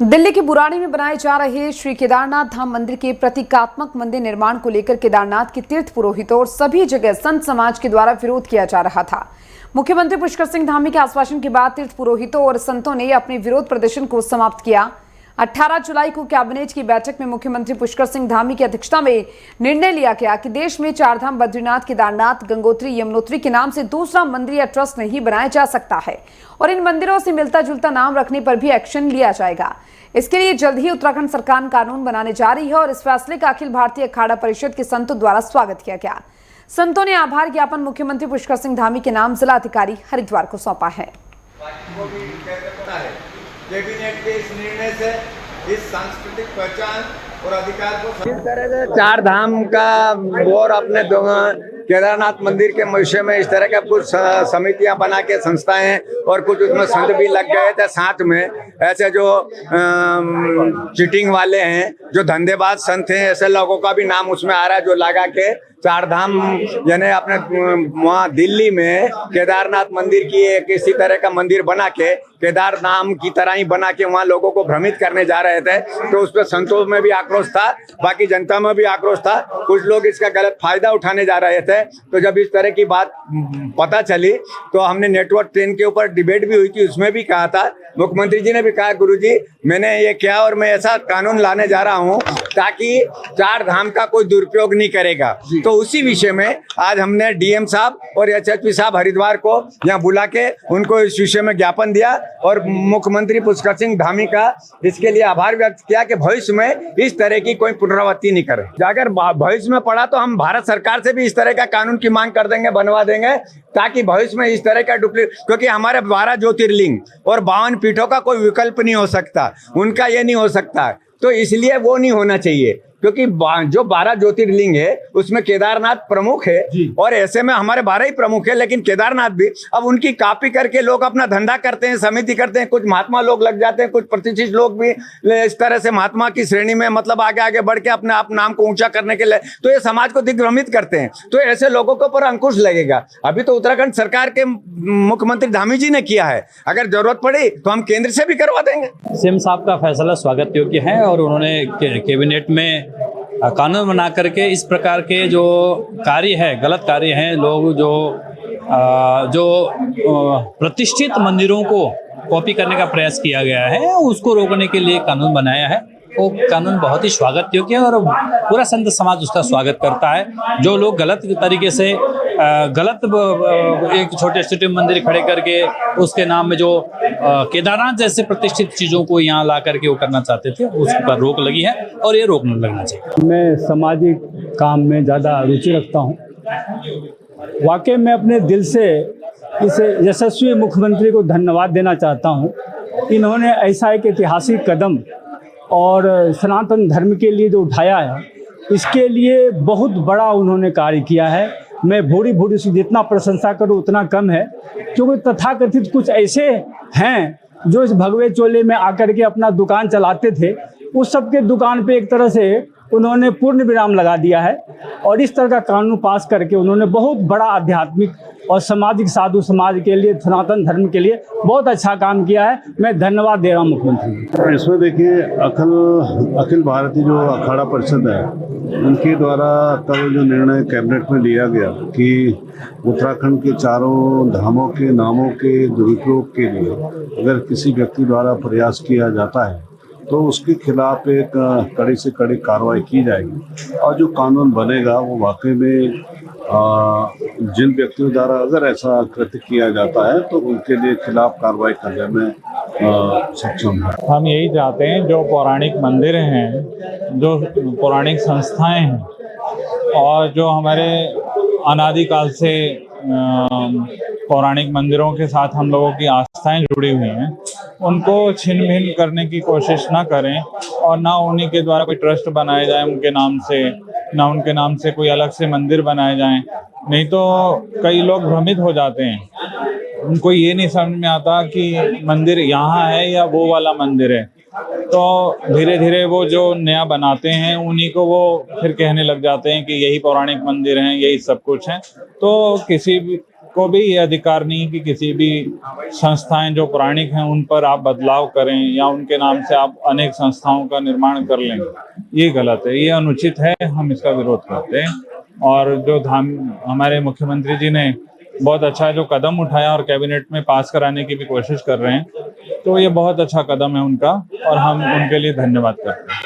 दिल्ली के बुराड़ी में बनाए जा रहे श्री केदारनाथ धाम मंदिर के प्रतीकात्मक मंदिर निर्माण को लेकर केदारनाथ के तीर्थ पुरोहितों और सभी जगह संत समाज के द्वारा विरोध किया जा रहा था। मुख्यमंत्री पुष्कर सिंह धामी के आश्वासन के बाद तीर्थ पुरोहितों और संतों ने अपने विरोध प्रदर्शन को समाप्त किया। 18 जुलाई को कैबिनेट की बैठक में मुख्यमंत्री पुष्कर सिंह धामी की अध्यक्षता में निर्णय लिया गया कि देश में चारधाम बद्रीनाथ, केदारनाथ, गंगोत्री, यमुनोत्री के नाम से दूसरा मंदिर या ट्रस्ट नहीं बनाया जा सकता है और इन मंदिरों से मिलता जुलता नाम रखने पर भी एक्शन लिया जाएगा। इसके लिए जल्द ही उत्तराखंड सरकार कानून बनाने जा रही है और इस फैसले का अखिल भारतीय अखाड़ा परिषद के संतों द्वारा स्वागत किया गया। संतों ने आभार ज्ञापन मुख्यमंत्री पुष्कर सिंह धामी के नाम जिला अधिकारी हरिद्वार को सौंपा है। कैबिनेट के इस निर्णय से इस सांस्कृतिक पहचान और अधिकार को इस तरह से चार धाम का और अपने केदारनाथ मंदिर के विषय में इस तरह के कुछ समितियां बना के संस्थाएं और कुछ उसमें संत भी लग गए थे साथ में। ऐसे जो चीटिंग वाले हैं, जो धंधेबाज संत हैं, ऐसे लोगों का भी नाम उसमें आ रहा है, जो लगा के चार धाम यानी अपने वहाँ दिल्ली में केदारनाथ मंदिर की एक इसी तरह का मंदिर बना के केदार नाम की तरह ही बना के वहाँ लोगों को भ्रमित करने जा रहे थे। तो उस पर संतों में भी आक्रोश था, बाकी जनता में भी आक्रोश था। कुछ लोग इसका गलत फायदा उठाने जा रहे थे। तो जब इस तरह की बात पता चली तो हमने नेटवर्क 10 के ऊपर डिबेट भी हुई थी, उसमें भी कहा था, मुख्यमंत्री जी ने भी कहा, गुरुजी मैंने ये किया और मैं ऐसा कानून लाने जा रहा हूँ ताकि चार धाम का कोई दुरुपयोग नहीं करेगा। तो उसी विषय में आज हमने डीएम साहब और एसएसपी साहब हरिद्वार को यहाँ बुला के उनको इस विषय में ज्ञापन दिया और मुख्यमंत्री पुष्कर सिंह धामी का इसके लिए आभार व्यक्त किया कि भविष्य में इस तरह की कोई पुनरावृत्ति नहीं करे। अगर भविष्य में पड़ा तो हम भारत सरकार से भी इस तरह का कानून की मांग कर देंगे, बनवा देंगे, ताकि भविष्य में इस तरह का क्योंकि हमारे 12 ज्योतिर्लिंग और 52 पीठों का कोई विकल्प नहीं हो सकता, उनका ये नहीं हो सकता। तो इसलिए वो नहीं होना चाहिए, क्योंकि जो 12 ज्योतिर्लिंग है उसमें केदारनाथ प्रमुख है और ऐसे में हमारे 12 ही प्रमुख है, लेकिन केदारनाथ भी अब उनकी कॉपी करके लोग अपना धंधा करते हैं, समिति करते हैं, कुछ महात्मा लोग लग जाते हैं, कुछ प्रतिष्ठित लोग भी इस तरह से महात्मा की श्रेणी में मतलब आगे आगे बढ़ के अपने आप नाम को ऊंचा करने के लिए, तो ये समाज को दिग्भ्रमित करते हैं। तो ऐसे लोगों के ऊपर अंकुश लगेगा। अभी तो उत्तराखंड सरकार के मुख्यमंत्री धामी जी ने किया है, अगर जरूरत पड़ी तो हम केंद्र से भी करवा देंगे। सीएम साहब का फैसला स्वागत योग्य है और उन्होंने कैबिनेट में कानून बना करके इस प्रकार के जो कार्य है, गलत कार्य हैं, लोग जो प्रतिष्ठित मंदिरों को कॉपी करने का प्रयास किया गया है, उसको रोकने के लिए कानून बनाया है। वो कानून बहुत ही स्वागत योग्य है और पूरा संत समाज उसका स्वागत करता है। जो लोग गलत तरीके से गलत एक छोटे मंदिर खड़े करके उसके नाम में जो केदारनाथ जैसे प्रतिष्ठित चीजों को यहाँ ला करके वो करना चाहते थे, उस पर रोक लगी है और ये रोकने लगना चाहिए। मैं सामाजिक काम में ज़्यादा रुचि रखता हूँ। वाकई में अपने दिल से इस यशस्वी मुख्यमंत्री को धन्यवाद देना चाहता हूँ। इन्होंने ऐसा एक ऐतिहासिक कदम और सनातन धर्म के लिए जो उठाया है, इसके लिए बहुत बड़ा उन्होंने कार्य किया है। मैं भूरी से जितना प्रशंसा करूं उतना कम है, क्योंकि तथाकथित कुछ ऐसे हैं जो इस भगवे चोले में आकर के अपना दुकान चलाते थे, उस सब के दुकान पे एक तरह से उन्होंने पूर्ण विराम लगा दिया है और इस तरह का कानून पास करके उन्होंने बहुत बड़ा आध्यात्मिक और सामाजिक साधु समाज के लिए, सनातन धर्म के लिए बहुत अच्छा काम किया है। मैं धन्यवाद दे रहा हूँ मुख्यमंत्री। इसमें देखिए अखिल भारतीय जो अखाड़ा परिषद है, उनके द्वारा कल जो निर्णय कैबिनेट में लिया गया कि उत्तराखंड के चारों धामों के नामों के दुरुपयोग के लिए अगर किसी व्यक्ति द्वारा प्रयास किया जाता है तो उसके खिलाफ एक कड़ी से कड़ी कार्रवाई की जाएगी और जो कानून बनेगा वो वाकई में जिन व्यक्तियों द्वारा अगर ऐसा कृत्य किया जाता है तो उनके लिए खिलाफ कार्रवाई करने में सक्षम है। हम यही चाहते हैं, जो पौराणिक मंदिर हैं, जो पौराणिक संस्थाएं हैं और जो हमारे अनादिकाल से पौराणिक मंदिरों के साथ हम लोगों की आस्थाएं जुड़ी हुई हैं, उनको छिन भिन करने की कोशिश ना करें और ना उन्हीं के द्वारा कोई ट्रस्ट बनाए जाए उनके नाम से, ना उनके नाम से कोई अलग से मंदिर बनाए जाएं। नहीं तो कई लोग भ्रमित हो जाते हैं, उनको ये नहीं समझ में आता कि मंदिर यहाँ है या वो वाला मंदिर है, तो धीरे धीरे वो जो नया बनाते हैं उन्हीं को वो फिर कहने लग जाते हैं कि यही पौराणिक मंदिर हैं, यही सब कुछ है। तो किसी भी को भी ये अधिकार नहीं कि किसी भी संस्थाएं जो पौराणिक हैं उन पर आप बदलाव करें या उनके नाम से आप अनेक संस्थाओं का निर्माण कर लें। ये गलत है, ये अनुचित है, हम इसका विरोध करते हैं। और जो हमारे मुख्यमंत्री जी ने बहुत अच्छा जो कदम उठाया और कैबिनेट में पास कराने की भी कोशिश कर रहे हैं, तो ये बहुत अच्छा कदम है उनका और हम उनके लिए धन्यवाद करते हैं।